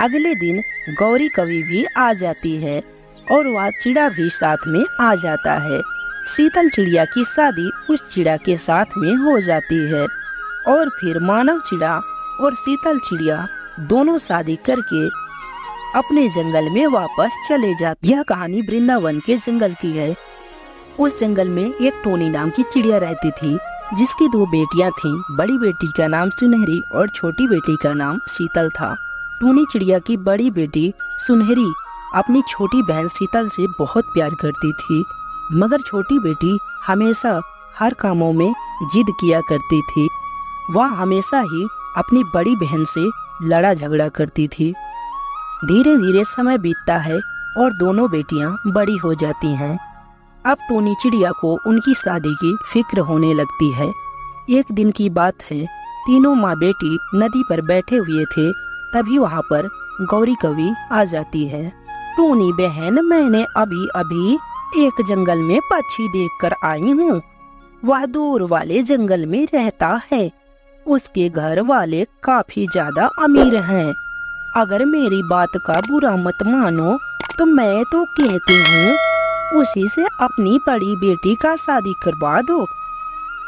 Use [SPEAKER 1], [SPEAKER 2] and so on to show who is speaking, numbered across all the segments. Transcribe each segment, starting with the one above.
[SPEAKER 1] अगले दिन गौरी कवि भी आ जाती है और वह चिड़ा भी साथ में आ जाता है। शीतल चिड़िया की शादी उस चिड़ा के साथ में हो जाती है और फिर मानव चिड़ा और शीतल चिड़िया दोनों शादी करके अपने जंगल में वापस चले जाते। यह कहानी वृंदावन के जंगल की है। उस जंगल में एक टोनी नाम की चिड़िया रहती थी, जिसकी 2 बेटियां थीं। बड़ी बेटी का नाम सुनहरी और छोटी बेटी का नाम शीतल था। टोनी चिड़िया की बड़ी बेटी सुनहरी अपनी छोटी बहन शीतल से बहुत प्यार करती थी, मगर छोटी बेटी हमेशा हर कामों में जिद किया करती थी। वह हमेशा ही अपनी बड़ी बहन से लड़ा झगड़ा करती थी। धीरे धीरे समय बीतता है और दोनों बेटियां बड़ी हो जाती हैं। अब टोनी चिड़िया को उनकी शादी की फिक्र होने लगती है। एक दिन की बात है, तीनों माँ बेटी नदी पर बैठे हुए थे, तभी वहाँ पर गौरी कवि आ जाती है। टोनी बहन, मैंने अभी अभी एक जंगल में पक्षी देखकर आई हूँ। वह दूर वाले जंगल में रहता है। उसके घर वाले काफी ज्यादा अमीर हैं। अगर मेरी बात का बुरा मत मानो तो मैं तो कहती हूँ उसी से अपनी बड़ी बेटी का शादी करवा दो।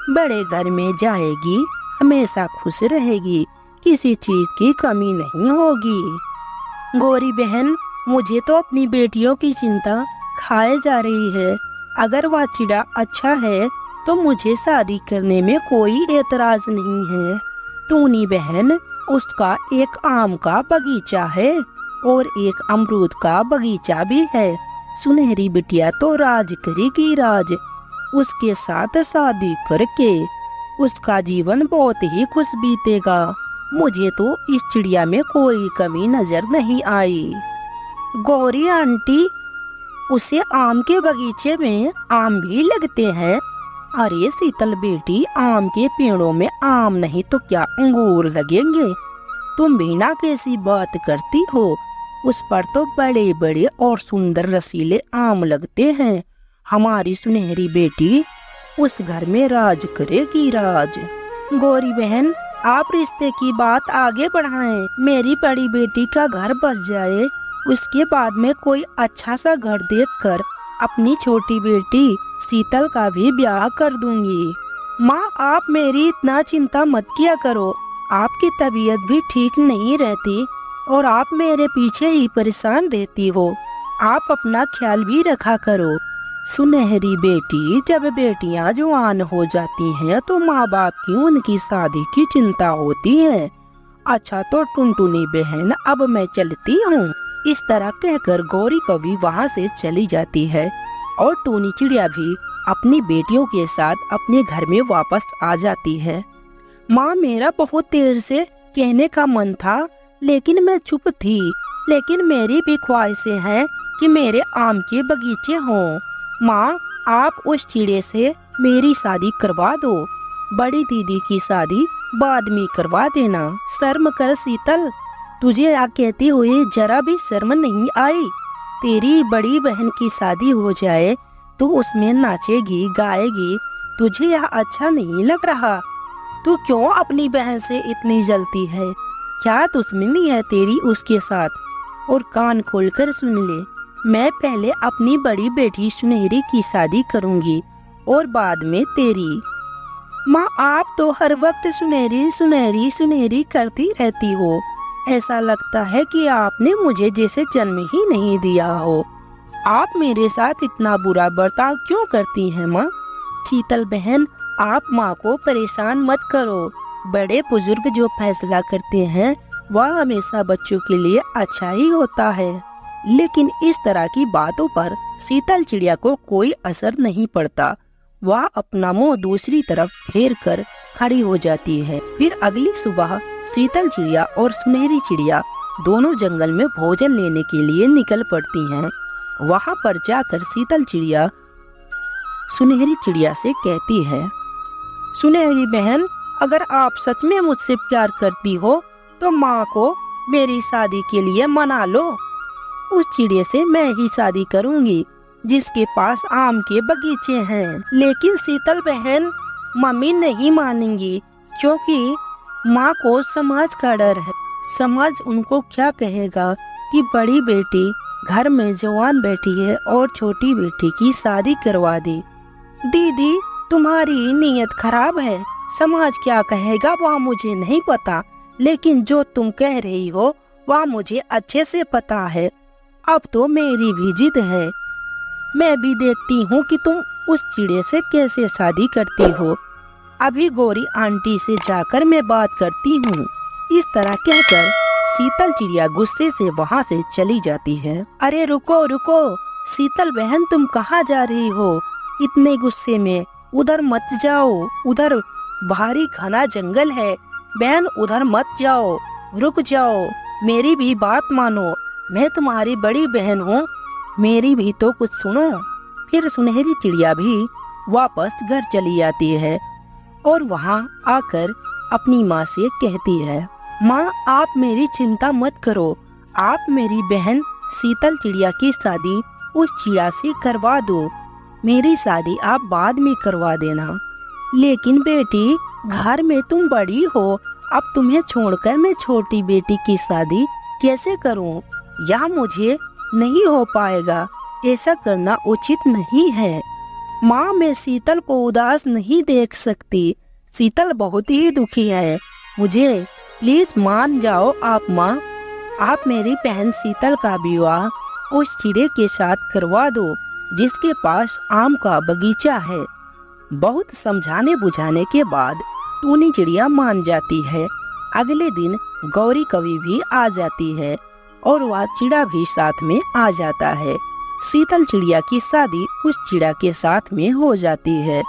[SPEAKER 1] बड़े घर में जाएगी, हमेशा खुश रहेगी, किसी चीज की कमी नहीं होगी। गौरी बहन, मुझे तो अपनी बेटियों की चिंता खाए जा रही है। अगर वह चिड़ा अच्छा है तो मुझे शादी करने में कोई एतराज नहीं है। टोनी बहन, उसका एक आम का बगीचा है और एक अमरूद का बगीचा भी है। सुनहरी बिटिया तो राज करेगी राज। उसके साथ शादी करके उसका जीवन बहुत ही खुश बीतेगा। मुझे तो इस चिड़िया में कोई कमी नजर नहीं आई। गौरी आंटी, उसे आम के बगीचे में आम भी लगते हैं। अरे शीतल बेटी, आम के पेड़ों में आम नहीं तो क्या अंगूर लगेंगे। तुम भी ना कैसी बात करती हो। उस पर तो बड़े बड़े और सुंदर रसीले आम लगते हैं। हमारी सुनहरी बेटी उस घर में राज करेगी राज। गौरी बहन, आप रिश्ते की बात आगे बढ़ाएं। मेरी बड़ी बेटी का घर बस जाए, उसके बाद में कोई अच्छा सा घर देखकर अपनी छोटी बेटी शीतल का भी ब्याह कर दूंगी। माँ, आप मेरी इतना चिंता मत किया करो। आपकी तबीयत भी ठीक नहीं रहती और आप मेरे पीछे ही परेशान रहती हो। आप अपना ख्याल भी रखा करो। सुनहरी बेटी, जब बेटियां जवान हो जाती हैं तो माँ बाप की उनकी शादी की चिंता होती है। अच्छा तो टुनटुनी बहन, अब मैं चलती हूँ। इस तरह कहकर गौरी कवि वहाँ से चली जाती है और टोनी चिड़िया भी अपनी बेटियों के साथ अपने घर में वापस आ जाती है। माँ, मेरा बहुत देर से कहने का मन था, लेकिन मैं चुप थी। लेकिन मेरी भी ख्वाहिशें हैं कि मेरे आम के बगीचे हों। माँ, आप उस चिड़े से मेरी शादी करवा दो। बड़ी दीदी की शादी बाद में करवा देना। शर्म कर शीतल, तुझे या कहती हुए जरा भी शर्म नहीं आई। तेरी बड़ी बहन की शादी हो जाए तो उसमें नाचेगी गाएगी, तुझे यह अच्छा नहीं लग रहा? तू क्यों अपनी बहन से इतनी जलती है? क्या दुश्मनी है तेरी उसके साथ? और कान खोलकर सुन ले, मैं पहले अपनी बड़ी बेटी सुनहरी की शादी करूंगी और बाद में तेरी। माँ, आप तो हर वक्त सुनहरी सुनहरी सुनहरी करती रहती हो। ऐसा लगता है कि आपने मुझे जैसे जन्म ही नहीं दिया हो। आप मेरे साथ इतना बुरा बर्ताव क्यों करती हैं माँ? शीतल बहन, आप माँ को परेशान मत करो। बड़े बुजुर्ग जो फैसला करते हैं वह हमेशा बच्चों के लिए अच्छा ही होता है। लेकिन इस तरह की बातों पर शीतल चिड़िया को कोई असर नहीं पड़ता। वह अपना मुंह दूसरी तरफ फेर कर खड़ी हो जाती है। फिर अगली सुबह शीतल चिड़िया और सुनहरी चिड़िया दोनों जंगल में भोजन लेने के लिए निकल पड़ती हैं। वहाँ पर जाकर शीतल चिड़िया सुनहरी चिड़िया से कहती है, सुनहरी बहन, अगर आप सच में मुझसे प्यार करती हो तो माँ को मेरी शादी के लिए मना लो। उस चिड़िया से मैं ही शादी करूँगी जिसके पास आम के बगीचे हैं। लेकिन शीतल बहन, मम्मी नहीं मानेंगी क्योंकि माँ को समाज का डर है। समाज उनको क्या कहेगा कि बड़ी बेटी घर में जवान बैठी है और छोटी बेटी की शादी करवा दी। दीदी, तुम्हारी नीयत खराब है। समाज क्या कहेगा वह मुझे नहीं पता, लेकिन जो तुम कह रही हो वह मुझे अच्छे से पता है। अब तो मेरी भी जिद है। मैं भी देखती हूँ कि तुम उस चिड़े से कैसे शादी करती हो। अभी गौरी आंटी से जाकर मैं बात करती हूँ। इस तरह कहकर शीतल चिड़िया गुस्से से वहाँ से चली जाती है। अरे रुको रुको, शीतल बहन, तुम कहाँ जा रही हो इतने गुस्से में? उधर मत जाओ, उधर भारी घना जंगल है। बहन, उधर मत जाओ, रुक जाओ, मेरी भी बात मानो। मैं तुम्हारी बड़ी बहन हूँ, मेरी भी तो कुछ सुनो। फिर सुनहरी चिड़िया भी वापस घर चली जाती है और वहाँ आकर अपनी माँ से कहती है, माँ, आप मेरी चिंता मत करो। आप मेरी बहन शीतल चिड़िया की शादी उस चिड़िया से करवा दो। मेरी शादी आप बाद में करवा देना। लेकिन बेटी, घर में तुम बड़ी हो, अब तुम्हें छोड़कर मैं छोटी बेटी की शादी कैसे करूं? यह मुझे नहीं हो पाएगा। ऐसा करना उचित नहीं है। माँ, मैं शीतल को उदास नहीं देख सकती। शीतल बहुत ही दुखी है। मुझे प्लीज मान जाओ आप माँ। आप मेरी बहन शीतल का विवाह उस चिड़े के साथ करवा दो जिसके पास आम का बगीचा है। बहुत समझाने बुझाने के बाद टूनी चिड़िया मान जाती है। अगले दिन गौरी कवि भी आ जाती है और वह चिड़ा भी साथ में आ जाता है। शीतल चिड़िया की शादी उस चिड़ा के साथ में हो जाती है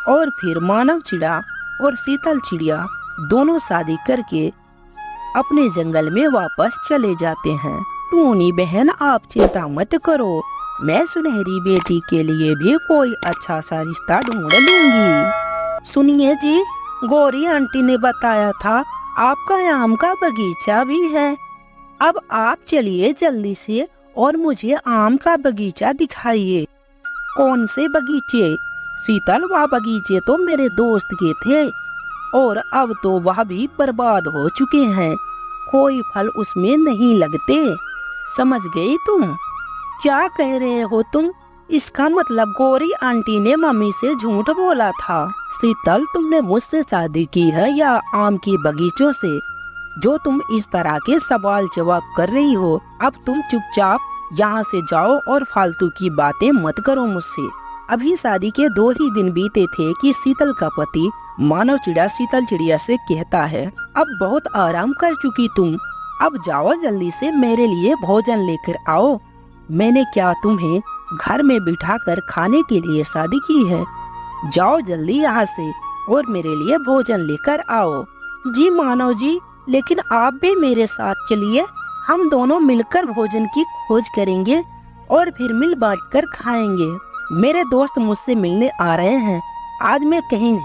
[SPEAKER 1] और फिर मानव चिड़ा और शीतल चिड़िया दोनों शादी करके अपने जंगल में वापस चले जाते हैं। टूनी बहन, आप चिंता मत करो, मैं सुनहरी बेटी के लिए भी कोई अच्छा सा रिश्ता ढूंढ लूंगी। सुनिए जी, गौरी आंटी ने बताया था आपका आम का बगीचा भी है। अब आप चलिए जल्दी से और मुझे आम का बगीचा दिखाइए। कौन से बगीचे? शीतल, वह बगीचे तो मेरे दोस्त के थे और अब तो वह भी बर्बाद हो चुके हैं। कोई फल उसमें नहीं लगते। समझ गई तुम? क्या कह रहे हो तुम? इसका मतलब गौरी आंटी ने मम्मी से झूठ बोला था। शीतल, तुमने मुझसे शादी की है या आम के बगीचों से, जो तुम इस तरह के सवाल जवाब कर रही हो? अब तुम चुपचाप यहाँ से जाओ और फालतू की बातें मत करो मुझसे। अभी शादी के 2 ही दिन बीते थे कि शीतल का पति मानव चिड़िया शीतल चिड़िया से कहता है, अब बहुत आराम कर चुकी तुम, अब जाओ जल्दी से मेरे लिए भोजन लेकर आओ। मैंने क्या तुम्हें घर में बिठाकर खाने के लिए शादी की है? जाओ जल्दी यहाँ से और मेरे लिए भोजन लेकर आओ। जी मानव जी, लेकिन आप भी मेरे साथ चलिए, हम दोनों मिलकर भोजन की खोज करेंगे और फिर मिल बांट कर खाएंगे। मेरे दोस्त मुझसे मिलने आ रहे हैं, आज मैं कहीं